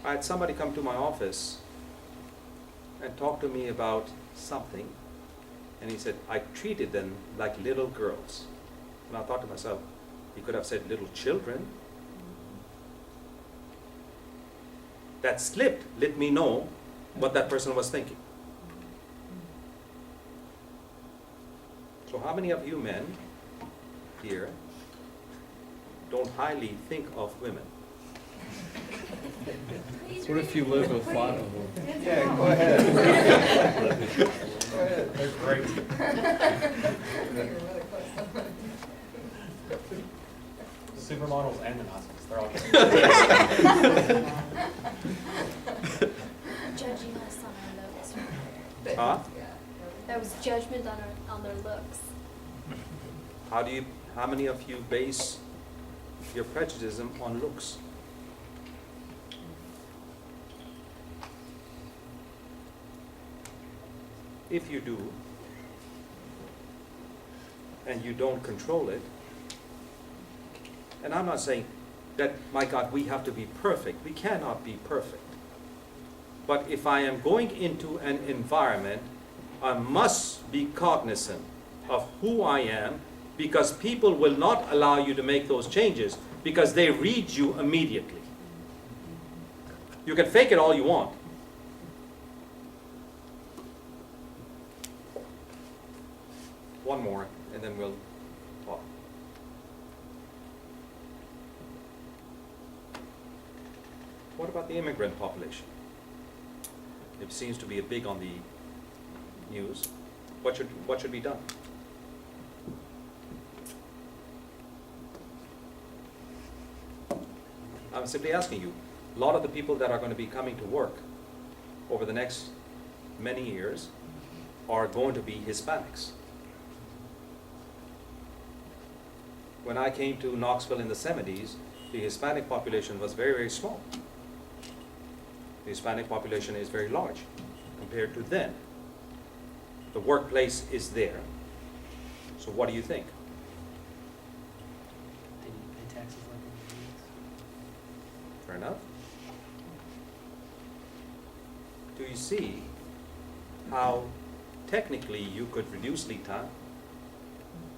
I had somebody come to my office and talk to me about something, and he said, I treated them like little girls. And I thought to myself, he could have said little children. That slipped let me know what that person was thinking. So how many of you men here don't highly think of women? What if you live with 5 of them? Yeah, go ahead. Go ahead. That's great. Supermodels and the Nazis, they're all Judging us on our looks. Huh? That was judgment on their looks. How many of you base your prejudice on looks? If you do, and you don't control it, and I'm not saying that, my God, we have to be perfect. We cannot be perfect. But if I am going into an environment, I must be cognizant of who I am, because people will not allow you to make those changes because they read you immediately. You can fake it all you want. One more, and then we'll talk. What about the immigrant population? It seems to be a big on the news. What should be done? I'm simply asking you, a lot of the people that are going to be coming to work over the next many years are going to be Hispanics. When I came to Knoxville in the 70s, the Hispanic population was very, very small. The Hispanic population is very large compared to then. The workplace is there. So what do you think? They pay taxes like Fair enough. Do you see how technically you could reduce lead time?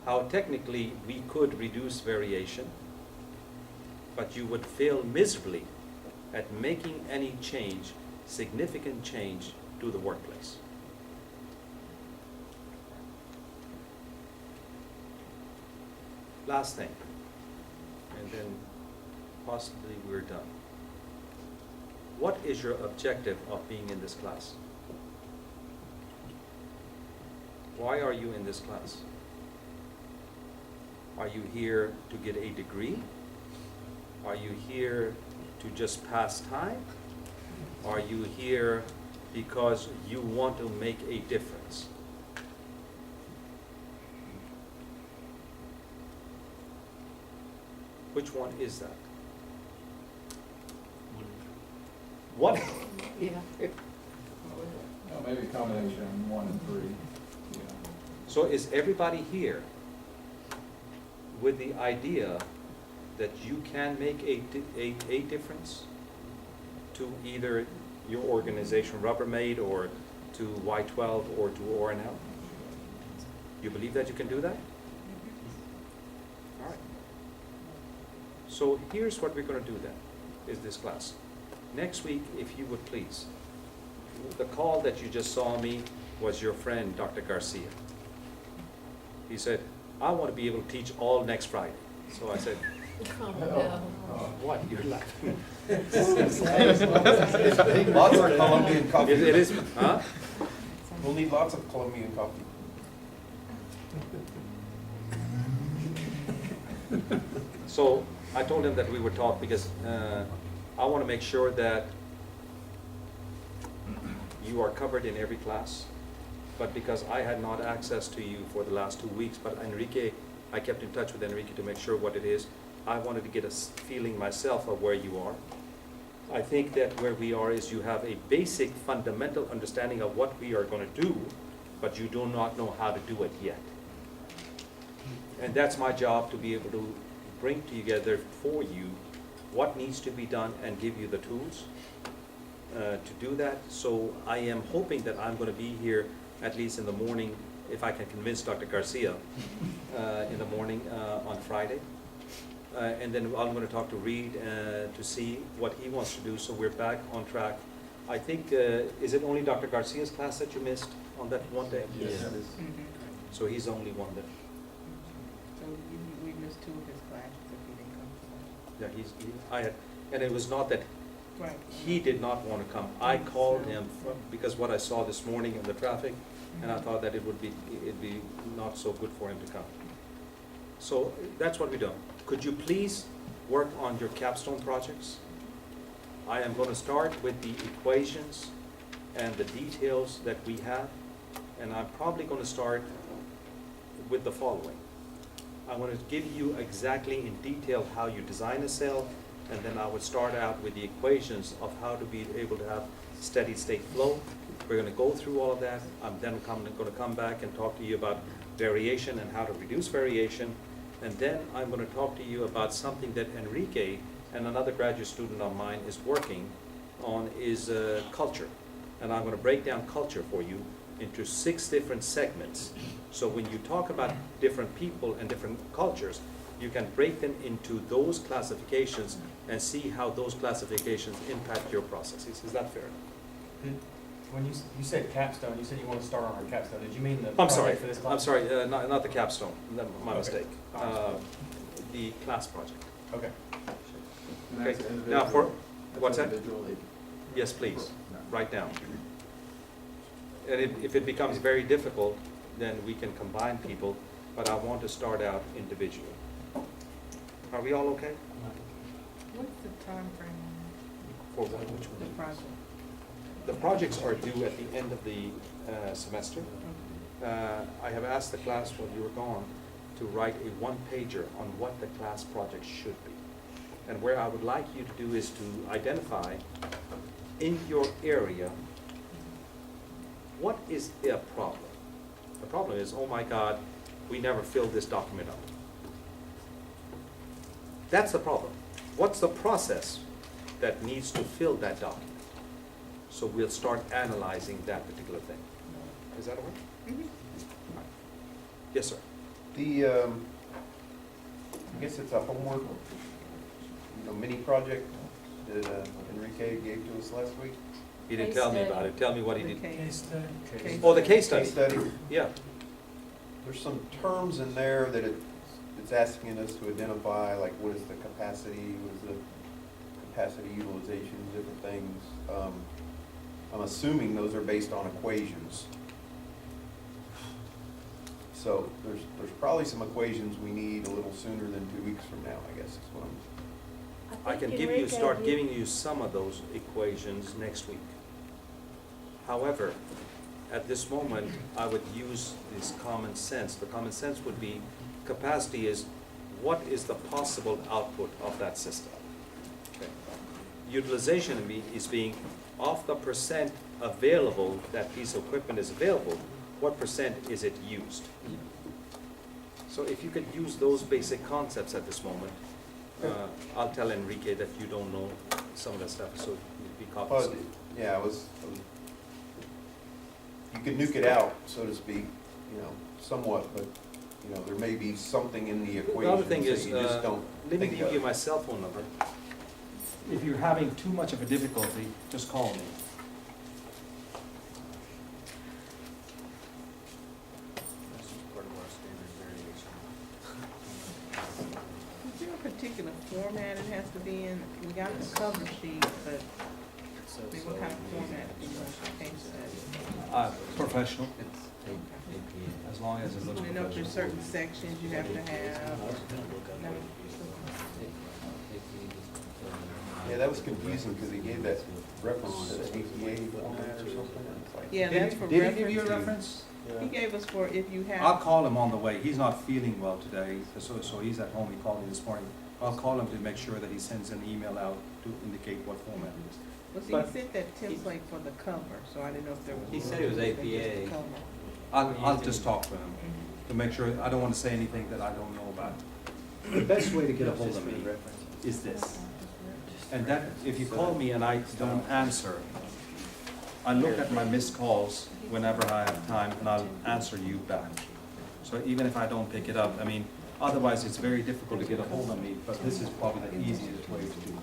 How technically we could reduce variation, but you would fail miserably at making any change, significant change to the workplace. Last thing, and then possibly we're done. What is your objective of being in this class? Why are you in this class? Are you here to get a degree? Are you here to just pass time? Are you here because you want to make a difference? Which one is that? What? Yeah. No, maybe a combination 1 and 3. Yeah. So is everybody here with the idea that you can make a difference to either your organization Rubbermaid or to Y12 or to ORNL? You believe that you can do that? All right. So here's what we're going to do then, is this class. Next week, if you would please, the call that you just saw me was your friend, Dr. Garcia. He said, I want to be able to teach all next Friday. So I said, Oh, no. what? You're laughing. Lots of Colombian coffee. It is, huh? We'll need lots of Colombian coffee. So I told him that we would talk because I want to make sure that you are covered in every class. But because I had not access to you for the last 2 weeks, but Enrique, I kept in touch with Enrique to make sure what it is. I wanted to get a feeling myself of where you are. I think that where we are is you have a basic fundamental understanding of what we are going to do, but you do not know how to do it yet. And that's my job, to be able to bring together for you what needs to be done and give you the tools. to do that. So I am hoping that I'm going to be here at least in the morning, if I can convince Dr. Garcia, in the morning on Friday. And then I'm going to talk to Reed to see what he wants to do, so we're back on track. I think, is it only Dr. Garcia's class that you missed on that one day? Yes. So he's the only one that, So we missed 2 of his classes if he didn't come. yeah, I had, and it was not that Right. he did not want to come. I called him because what I saw this morning in the traffic, and I thought that it'd be not so good for him to come. So that's what we do. Could you please work on your capstone projects? I am going to start with the equations and the details that we have, and I'm probably going to start with the following. I want to give you exactly in detail how you design a cell, and then I would start out with the equations of how to be able to have steady state flow. We're going to go through all of that. I'm then going to come back and talk to you about variation and how to reduce variation. And then I'm going to talk to you about something that Enrique and another graduate student of mine is working on, is culture. And I'm going to break down culture for you into 6 different segments. So when you talk about different people and different cultures, you can break them into those classifications and see how those classifications impact your processes. Is that fair? When you said capstone, you said you want to start on our capstone. Did you mean the I'm sorry, project for this class? I'm sorry, not the capstone, my Okay. mistake. The class project. Okay. And that's Okay. individual- Now for, that's what's that? individually. Yes, please, write down. And if it becomes very difficult, then we can combine people, but I want to start out individually. Are we all okay? What's the time frame For what, which on the one? project? The projects are due at the end of the semester. I have asked the class while you were gone to write a 1-pager on what the class project should be. And where I would like you to do is to identify in your area, what is a problem? The problem is, oh my God, we never filled this document up. That's the problem. What's the process that needs to fill that document? So we'll start analyzing that particular thing. Is that all right? Right. Yes, sir. The, I guess it's a homework, mini project that Enrique gave to us last week. He didn't Case tell me study. about it. Tell me what he The did. case. Okay. Oh, the case study. Case study. Yeah. There's some terms in there that it's asking us to identify, like what is the capacity, what is the capacity utilization, different things. I'm assuming those are based on equations. So there's probably some equations we need a little sooner than 2 weeks from now, I guess is what I'm. I can start giving you some of those equations next week. However, at this moment, I would use this common sense. The common sense would be, capacity is, what is the possible output of that system? Okay. Utilization is being, of the percent available, that piece of equipment is available, what percent is it used? So if you could use those basic concepts at this moment, I'll tell Enrique that you don't know some of that stuff, so you'd be cognizant. Yeah, I was, you could nuke it out, so to speak, somewhat, but, there may be something in the equation The other thing that is, you just don't let me think give you of. my cell phone number. If you're having too much of a difficulty, just call me. That's part of our standard variation. Is there a particular format it has to be in? We got the cover sheet, but So, I mean, what kind of format do you want the case study? Professional, as long as it looks I know if there's professional. certain sections you have to have. No? Yeah, that was confusing, because he gave that reference to the APA format or something. It's like- Yeah, that's for Did he reference. give you a reference? He gave us for if you have. I'll call him on the way. He's not feeling well today, so he's at home. He called me this morning. I'll call him to make sure that he sends an email out to indicate what format it is. Well, see, but he sent that template for the cover, so I didn't know if there was. He said it was more than just APA. the cover. I'll just talk to him to make sure, I don't want to say anything that I don't know about. The best way to get a hold of me is this. And that, if you call me and I don't answer, I look at my missed calls whenever I have time, and I'll answer you back. So even if I don't pick it up, I mean, otherwise it's very difficult to get a hold of me, but this is probably the easiest way to do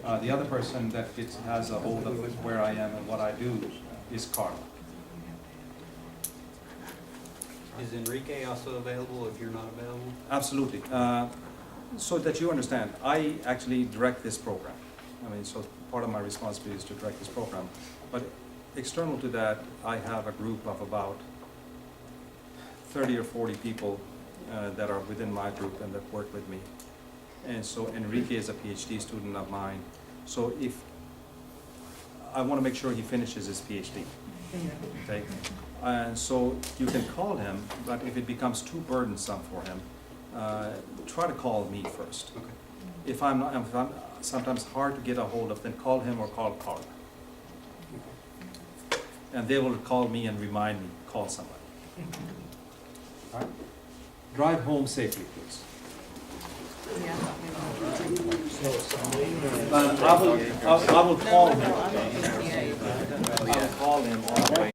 that. The other person that has a hold of where I am and what I do is Carla. Is Enrique also available if you're not available? Absolutely. So that you understand, I actually direct this program. I mean, so part of my responsibility is to direct this program. But external to that, I have a group of about 30 or 40 people that are within my group and that work with me. And so Enrique is a PhD student of mine. So if, I want to make sure he finishes his PhD, okay? And so you can call him, but if it becomes too burdensome for him, try to call me first. Okay. If I'm sometimes hard to get a hold of, then call him or call Carla. And they will call me and remind me, call somebody. All right? Drive home safely, please. Yeah. I will call him. No, I don't think, yeah. I will call him all the way.